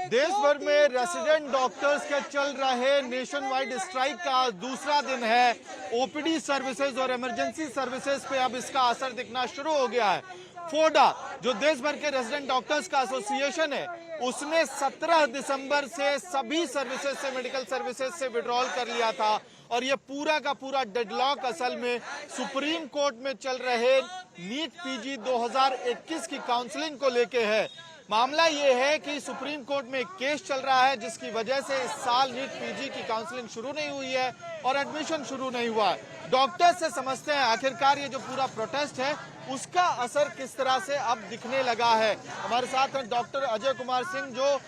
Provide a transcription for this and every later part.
देश भर में रेसिडेंट डॉक्टर्स के चल रहे नेशन वाइड स्ट्राइक का दूसरा दिन है। ओपीडी सर्विसेज और इमरजेंसी सर्विसेज पे अब इसका असर दिखना शुरू हो गया है। फोडा, जो देश भर के रेसिडेंट डॉक्टर्स का एसोसिएशन है, उसने 17 दिसंबर से सभी सर्विसेज से, मेडिकल सर्विसेज से विड्रॉल कर लिया था और ये पूरा का पूरा डेडलॉक असल में सुप्रीम कोर्ट में चल रहे नीट पीजी 2021 की काउंसलिंग को लेके है। मामला ये है कि सुप्रीम कोर्ट में एक केस चल रहा है जिसकी वजह से इस साल नीट पीजी की काउंसलिंग शुरू नहीं हुई है और एडमिशन शुरू नहीं हुआ है। डॉक्टर्स से समझते हैं आखिरकार ये जो पूरा प्रोटेस्ट है उसका असर किस तरह से अब दिखने लगा है। हमारे साथ हैं डॉक्टर अजय कुमार सिंह, जो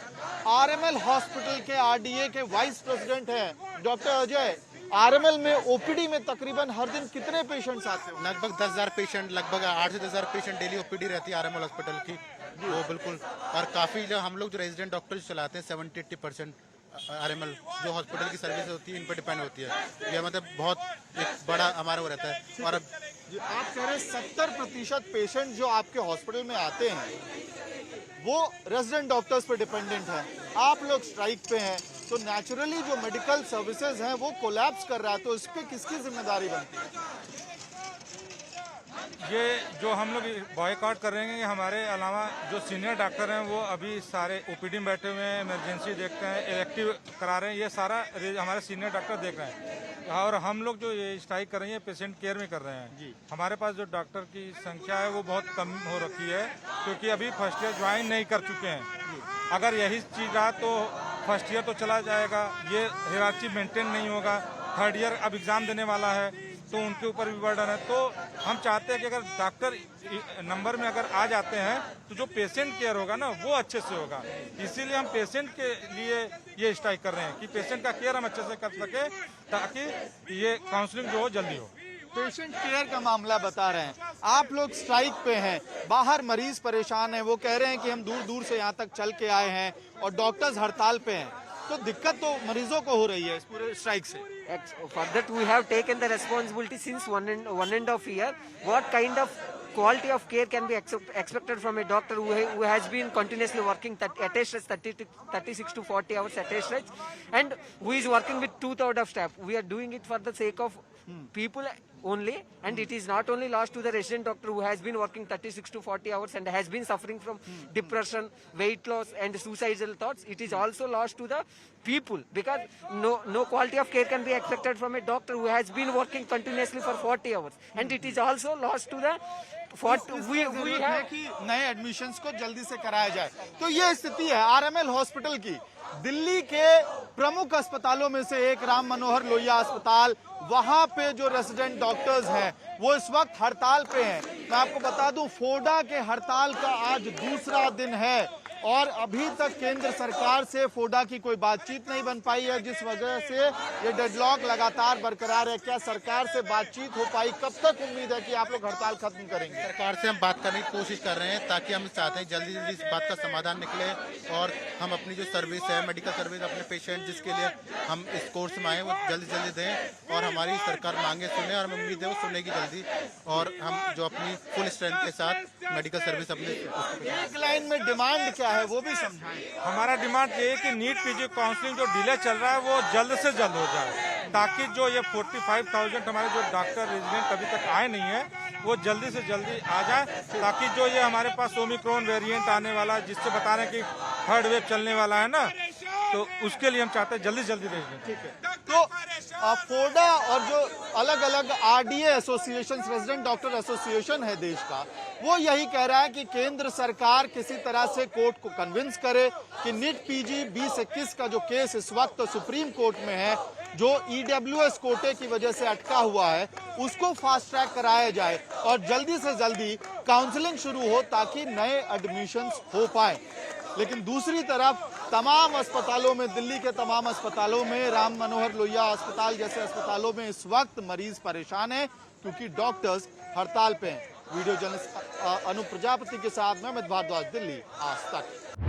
आरएमएल हॉस्पिटल के आरडीए के वाइस प्रेसिडेंट हैं। डॉक्टर अजय, आरएमएल में ओपीडी में तकरीबन हर दिन कितने पेशेंट्स आते हैं? लगभग 10,000 पेशेंट, लगभग 8 से 10,000 पेशेंट डेली ओपीडी रहती है आरएमएल हॉस्पिटल की। वो बिल्कुल, और काफी जो हम लोग जो रेजिडेंट डॉक्टर्स चलाते हैं 70-80% आरएमएल जो हॉस्पिटल की सर्विस होती है इन पर डिपेंड होती है। ये मतलब बहुत एक बड़ा हमारा वो रहता है। और अब आप कह रहे 70% पेशेंट जो आपके हॉस्पिटल में आते हैं वो रेजिडेंट डॉक्टर्स पर डिपेंडेंट है। आप लोग स्ट्राइक पे हैं तो नेचुरली जो मेडिकल सर्विसेज हैं वो कोलैप्स कर रहा है, तो इस पे किसकी जिम्मेदारी बनती है? ये जो हम लोग बॉयकॉट कर रहे हैं, हमारे अलावा जो सीनियर डॉक्टर हैं वो अभी सारे ओपीडी में बैठे हुए हैं, इमरजेंसी देखते हैं, इलेक्टिव करा रहे हैं, ये सारा हमारे सीनियर डॉक्टर देख रहे हैं। और हम लोग जो ये स्ट्राइक कर रहे हैं पेशेंट केयर में कर रहे हैं जी। हमारे पास जो डॉक्टर की संख्या है वो बहुत कम हो रखी है क्योंकि अभी फर्स्ट ईयर ज्वाइन नहीं कर चुके हैं। अगर यही चीज़ रहा तो फर्स्ट ईयर तो चला जाएगा, ये हियरार्ची मेंटेन नहीं होगा। थर्ड ईयर अब एग्ज़ाम देने वाला है तो उनके ऊपर भी बर्डन है। तो हम चाहते हैं कि अगर डॉक्टर नंबर में अगर आ जाते हैं तो जो पेशेंट केयर होगा ना वो अच्छे से होगा। इसीलिए हम पेशेंट के लिए ये स्ट्राइक कर रहे हैं कि पेशेंट का केयर हम अच्छे से कर सके ताकि ये काउंसलिंग जो हो जल्दी हो। पेशेंट केयर का मामला बता रहे हैं, आप लोग स्ट्राइक पे हैं, बाहर मरीज परेशान हैं, वो कह रहे हैं कि हम दूर दूर से यहाँ तक चल के आए हैं और डॉक्टर्स हड़ताल पे हैं, तो दिक्कत तो मरीजों को हो रही है इस पूरे स्ट्राइक से। For that we have taken the responsibility since one and a half year. What kind of quality of care can be expected from a doctor who has been continuously working at a stretch 36 to 40 hours at a stretch, and who is working with 2/3 of staff? We are doing it for the sake of people only, and it is not only lost to the resident doctor who has been working 36 to 40 hours and has been suffering from depression, weight loss and suicidal thoughts. It is also lost to the people because no quality of care can be expected from a doctor who has been working continuously for 40 hours, and it is also lost to the we have कि नए admissions को जल्दी से कराया जाए। तो ये स्थिति है आरएमएल हॉस्पिटल की। दिल्ली के प्रमुख अस्पतालों में से एक राम मनोहर लोहिया अस्पताल, वहां पे जो रेसिडेंट डॉक्टर्स हैं वो इस वक्त हड़ताल पे हैं। मैं आपको बता दूं फोडा के हड़ताल का आज दूसरा दिन है और अभी तक केंद्र सरकार से फोडा की कोई बातचीत नहीं बन पाई है, जिस वजह से ये डेडलॉक लगातार बरकरार है। क्या सरकार से बातचीत हो पाई? कब तक उम्मीद है कि आप लोग हड़ताल खत्म करेंगे? सरकार से हम बात करने की कोशिश कर रहे हैं ताकि हम चाहते हैं जल्दी जल्दी इस बात का समाधान निकले और हम अपनी जो सर्विस है मेडिकल सर्विस अपने पेशेंट जिसके लिए हम इस कोर्स में आए वो जल्दी जल्दी दें और हमारी सरकार मांगे सुने और हमें उम्मीद है वो सुनेगी जल्दी और हम जो अपनी फुल स्ट्रेंथ के साथ मेडिकल सर्विस अपने एक लाइन में डिमांड क्या है वो भी समझाएं। हमारा डिमांड ये है कि नीट पीजी काउंसलिंग जो डिले चल रहा है वो जल्द से जल्द हो जाए ताकि जो ये 45,000 हमारे जो डॉक्टर रेजिडेंट अभी तक आए नहीं है वो जल्दी से जल्दी आ जाए ताकि जो ये हमारे पास ओमिक्रॉन वेरिएंट आने वाला जिससे बता रहे हैं कि थर्ड वेव चलने वाला है ना, तो उसके लिए हम चाहते हैं जल्दी जल्दी भेज दें। ठीक है, तो फोडा और जो अलग अलग RDA association, resident doctor association है देश का, वो यही कह रहा है कि केंद्र सरकार किसी तरह से कोर्ट को कन्विंस करे कि नीट पीजी 2021 का जो केस इस वक्त सुप्रीम कोर्ट में है, जो ईडब्ल्यूएस कोटे की वजह से अटका हुआ है, उसको फास्ट ट्रैक कराया जाए और जल्दी से जल्दी काउंसलिंग शुरू हो ताकि नए एडमिशंस हो पाए। लेकिन दूसरी तरफ तमाम अस्पतालों में, दिल्ली के तमाम अस्पतालों में, राम मनोहर लोहिया अस्पताल जैसे अस्पतालों में इस वक्त मरीज परेशान हैं क्योंकि डॉक्टर्स हड़ताल पे हैं। वीडियो जर्नलिस्ट अनु प्रजापति के साथ मैं अमित भारद्वाज, दिल्ली आज तक।